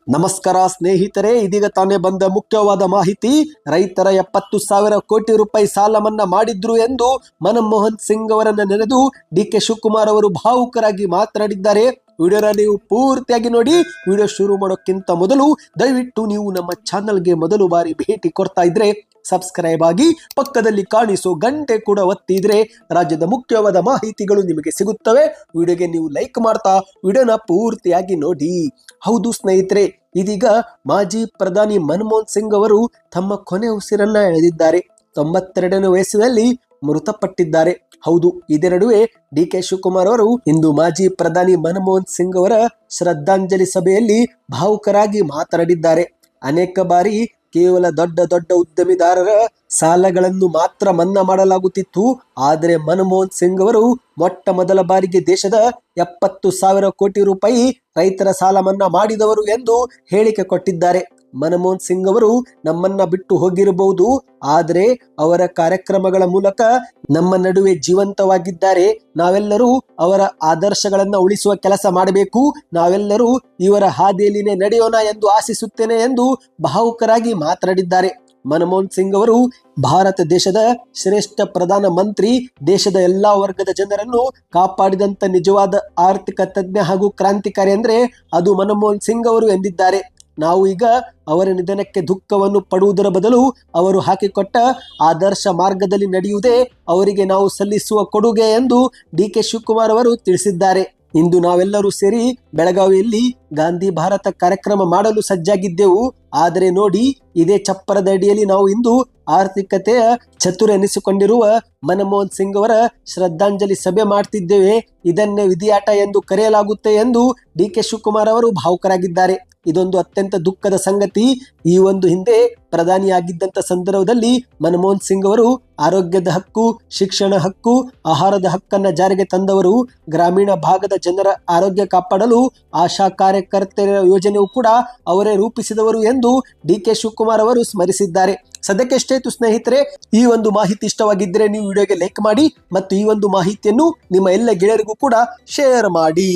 ನಮಸ್ಕಾರ ಸ್ನೇಹಿತರೆ, ಇದೀಗ ತಾನೇ ಬಂದ ಮುಖ್ಯವಾದ ಮಾಹಿತಿ. ರೈತರ 70,000 ಕೋಟಿ ರೂಪಾಯಿ ಸಾಲ ಮನ್ನಾ ಮಾಡಿದ್ರು ಎಂದು ಮನಮೋಹನ್ ಸಿಂಗ್ ಅವರನ್ನ ನೆನೆದು ಡಿ.ಕೆ. ಶಿವಕುಮಾರ್ ಅವರು ಭಾವುಕರಾಗಿ ಮಾತನಾಡಿದ್ದಾರೆ. ವಿಡಿಯೋನ ನೀವು ಪೂರ್ತಿಯಾಗಿ ನೋಡಿ. ವಿಡಿಯೋ ಶುರು ಮಾಡೋಕ್ಕಿಂತ ಮೊದಲು ದಯವಿಟ್ಟು ನೀವು ನಮ್ಮ ಚಾನಲ್ಗೆ ಮೊದಲು ಬಾರಿ ಭೇಟಿ ಕೊಡ್ತಾ ಇದ್ರೆ ಸಬ್ಸ್ಕ್ರೈಬ್ ಆಗಿ ಪಕ್ಕದಲ್ಲಿ ಕಾಣಿಸೋ ಗಂಟೆ ಕೂಡ ಒತ್ತಿದ್ರೆ ರಾಜ್ಯದ ಮುಖ್ಯವಾದ ಮಾಹಿತಿಗಳು ನಿಮಗೆ ಸಿಗುತ್ತವೆ. ವಿಡಿಯೋಗೆ ನೀವು ಲೈಕ್ ಮಾಡ್ತಾ ವಿಡಿಯೋನ ಪೂರ್ತಿಯಾಗಿ ನೋಡಿ. ಹೌದು ಸ್ನೇಹಿತರೆ, ಇದೀಗ ಮಾಜಿ ಪ್ರಧಾನಿ ಮನಮೋಹನ್ ಸಿಂಗ್ ಅವರು ತಮ್ಮ ಕೊನೆ ಉಸಿರನ್ನ ಎಳೆದಿದ್ದಾರೆ. 92ನೇ ವಯಸ್ಸಿನಲ್ಲಿ ಮೃತಪಟ್ಟಿದ್ದಾರೆ. ಹೌದು, ಇದೇ ನಡುವೆ ಡಿ.ಕೆ. ಶಿವಕುಮಾರ್ ಅವರು ಇಂದು ಮಾಜಿ ಪ್ರಧಾನಿ ಮನಮೋಹನ್ ಸಿಂಗ್ ಅವರ ಶ್ರದ್ಧಾಂಜಲಿ ಸಭೆಯಲ್ಲಿ ಭಾವುಕರಾಗಿ ಮಾತನಾಡಿದ್ದಾರೆ. ಅನೇಕ ಬಾರಿ ಕೇವಲ ದೊಡ್ಡ ಉದ್ಯಮಿದಾರರ ಸಾಲಗಳನ್ನು ಮಾತ್ರ ಮನ್ನಾ ಮಾಡಲಾಗುತ್ತಿತ್ತು. ಆದರೆ ಮನಮೋಹನ್ ಸಿಂಗ್ ಅವರು ಮೊಟ್ಟ ಮೊದಲ ಬಾರಿಗೆ ದೇಶದ 70,000 ಕೋಟಿ ರೂಪಾಯಿ ರೈತರ ಸಾಲ ಮನ್ನಾ ಮಾಡಿದವರು ಎಂದು ಹೇಳಿಕೆ ಕೊಟ್ಟಿದ್ದಾರೆ. ಮನಮೋಹನ್ ಸಿಂಗ್ ಅವರು ನಮ್ಮನ್ನ ಬಿಟ್ಟು ಹೋಗಿರಬಹುದು, ಆದರೆ ಅವರ ಕಾರ್ಯಕ್ರಮಗಳ ಮೂಲಕ ನಮ್ಮ ನಡುವೆ ಜೀವಂತವಾಗಿದ್ದಾರೆ. ನಾವೆಲ್ಲರೂ ಅವರ ಆದರ್ಶಗಳನ್ನ ಉಳಿಸುವ ಕೆಲಸ ಮಾಡಬೇಕು. ನಾವೆಲ್ಲರೂ ಇವರ ಹಾದಿಯಲ್ಲಿನೇ ನಡೆಯೋಣ ಎಂದು ಆಶಿಸುತ್ತೇನೆ ಎಂದು ಭಾವುಕರಾಗಿ ಮಾತನಾಡಿದ್ದಾರೆ. ಮನಮೋಹನ್ ಸಿಂಗ್ ಅವರು ಭಾರತ ದೇಶದ ಶ್ರೇಷ್ಠ ಪ್ರಧಾನ ಮಂತ್ರಿ, ದೇಶದ ಎಲ್ಲಾ ವರ್ಗದ ಜನರನ್ನು ಕಾಪಾಡಿದಂತ ನಿಜವಾದ ಆರ್ಥಿಕ ತಜ್ಞ ಹಾಗೂ ಕ್ರಾಂತಿಕಾರಿ ಅಂದ್ರೆ ಅದು ಮನಮೋಹನ್ ಸಿಂಗ್ ಅವರು ಎಂದಿದ್ದಾರೆ. ನಾವು ಈಗ ಅವರ ನಿಧನಕ್ಕೆ ದುಃಖವನ್ನು ಪಡುವುದರ ಬದಲು ಅವರು ಹಾಕಿಕೊಟ್ಟ ಆದರ್ಶ ಮಾರ್ಗದಲ್ಲಿ ನಡೆಯುವುದೇ ಅವರಿಗೆ ನಾವು ಸಲ್ಲಿಸುವ ಕೊಡುಗೆ ಎಂದು ಡಿ.ಕೆ. ಶಿವಕುಮಾರ್ ಅವರು ತಿಳಿಸಿದ್ದಾರೆ. ಇಂದು ನಾವೆಲ್ಲರೂ ಸೇರಿ ಬೆಳಗಾವಿಯಲ್ಲಿ ಗಾಂಧಿ ಭಾರತ ಕಾರ್ಯಕ್ರಮ ಮಾಡಲು ಸಜ್ಜಾಗಿದ್ದೆವು. ಆದರೆ ನೋಡಿ, ಇದೇ ಚಪ್ಪರದ ಅಡಿಯಲ್ಲಿ ನಾವು ಇಂದು ಆರ್ಥಿಕತೆಯ ಚತುರ ಎನಿಸಿಕೊಂಡಿರುವ ಮನಮೋಹನ್ ಸಿಂಗ್ ಅವರ ಶ್ರದ್ಧಾಂಜಲಿ ಸಭೆ ಮಾಡ್ತಿದ್ದೇವೆ. ಇದನ್ನೇ ವಿಧಿಯಾಟ ಎಂದು ಕರೆಯಲಾಗುತ್ತೆ ಎಂದು ಡಿ.ಕೆ. ಶಿವಕುಮಾರ್ ಅವರು ಭಾವುಕರಾಗಿದ್ದಾರೆ. ಇದೊಂದು ಅತ್ಯಂತ ದುಃಖದ ಸಂಗತಿ. ಈ ಒಂದು ಹಿಂದೆ ಪ್ರಧಾನಿಯಾಗಿದ್ದಂಥ ಸಂದರ್ಭದಲ್ಲಿ ಮನಮೋಹನ್ ಸಿಂಗ್ ಅವರು ಆರೋಗ್ಯದ ಹಕ್ಕು, ಶಿಕ್ಷಣ ಹಕ್ಕು, ಆಹಾರದ ಹಕ್ಕನ್ನ ಜಾರಿಗೆ ತಂದವರು. ಗ್ರಾಮೀಣ ಭಾಗದ ಜನರ ಆರೋಗ್ಯ ಕಾಪಾಡಲು ಆಶಾ ಕಾರ್ಯಕರ್ತರ ಯೋಜನೆಯೂ ಕೂಡ ಅವರೇ ರೂಪಿಸಿದವರು ಎಂದು ಡಿ.ಕೆ. ಶಿವಕುಮಾರ್ ಅವರು ಸ್ಮರಿಸಿದ್ದಾರೆ. ಸದ್ಯಕ್ಕೆ ಎಷ್ಟೇ ಇತ್ತು ಸ್ನೇಹಿತರೆ, ಈ ಒಂದು ಮಾಹಿತಿ ಇಷ್ಟವಾಗಿದ್ದರೆ ನೀವು ವಿಡಿಯೋಗೆ ಲೈಕ್ ಮಾಡಿ ಮತ್ತು ಈ ಒಂದು ಮಾಹಿತಿಯನ್ನು ನಿಮ್ಮ ಎಲ್ಲ ಗೆಳೆಯರಿಗೂ ಕೂಡ ಶೇರ್ ಮಾಡಿ.